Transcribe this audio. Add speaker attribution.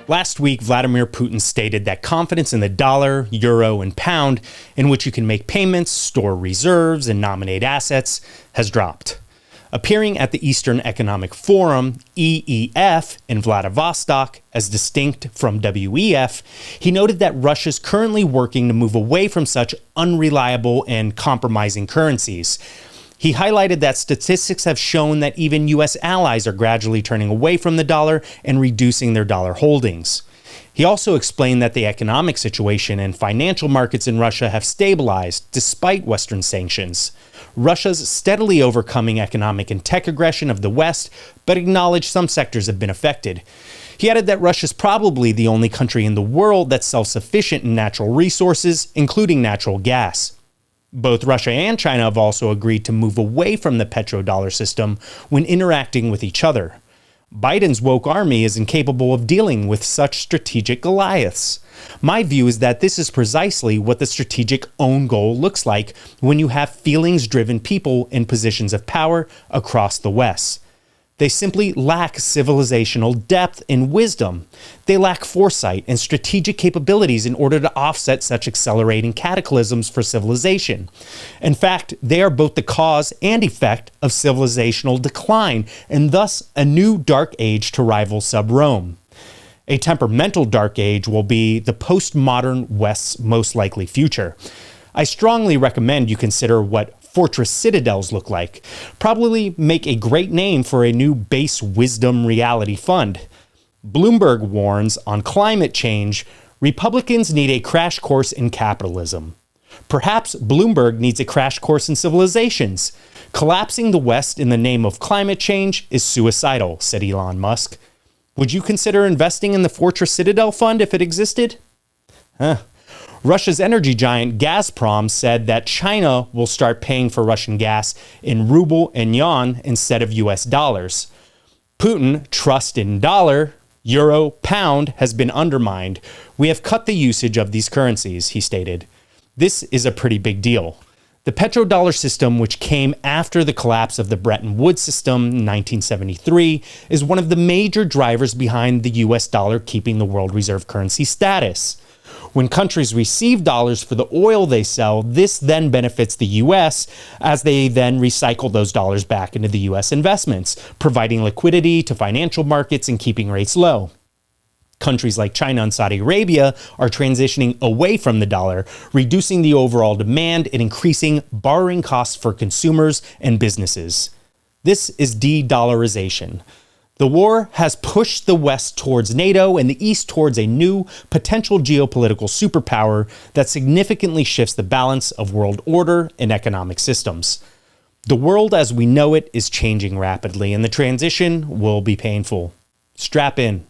Speaker 1: Last week, Vladimir Putin stated that confidence in the dollar, euro, and pound, in which you can make payments, store reserves, and nominate assets, has dropped. Appearing at the Eastern Economic Forum, EEF, in Vladivostok, as distinct from WEF, he noted that Russia is currently working to move away from such unreliable and compromising currencies. He highlighted that statistics have shown that even U.S. allies are gradually turning away from the dollar and reducing their dollar holdings. He also explained that the economic situation and financial markets in Russia have stabilized despite Western sanctions. Russia's steadily overcoming economic and tech aggression of the West, but acknowledged some sectors have been affected. He added that Russia is probably the only country in the world that's self-sufficient in natural resources, including natural gas. Both Russia and China have also agreed to move away from the petrodollar system when interacting with each other. Biden's woke army is incapable of dealing with such strategic Goliaths. My view is that this is precisely what the strategic own goal looks like when you have feelings-driven people in positions of power across the West. They simply lack civilizational depth and wisdom. They lack foresight and strategic capabilities in order to offset such accelerating cataclysms for civilization. In fact, they are both the cause and effect of civilizational decline, and thus a new dark age to rival sub-Rome. A temperamental dark age will be the postmodern West's most likely future. I strongly recommend you consider what fortress citadels look like. Probably make a great name for a new base wisdom reality fund. Bloomberg warns on climate change, Republicans need a crash course in capitalism. Perhaps Bloomberg needs a crash course in civilizations. Collapsing the West in the name of climate change is suicidal, said Elon Musk. Would you consider investing in the Fortress Citadel Fund if it existed? Russia's energy giant Gazprom said that China will start paying for Russian gas in ruble and yuan instead of US dollars. Putin trust in dollar, euro, pound has been undermined. We have cut the usage of these currencies, he stated. This is a pretty big deal. The petrodollar system, which came after the collapse of the Bretton Woods system in 1973, is one of the major drivers behind the US dollar keeping the world reserve currency status. When countries receive dollars for the oil they sell, this then benefits the U.S. as they then recycle those dollars back into the U.S. investments, providing liquidity to financial markets and keeping rates low. Countries like China and Saudi Arabia are transitioning away from the dollar, reducing the overall demand and increasing borrowing costs for consumers and businesses. This is de-dollarization. The war has pushed the West towards NATO and the East towards a new potential geopolitical superpower that significantly shifts the balance of world order and economic systems. The world as we know it is changing rapidly, and the transition will be painful. Strap in.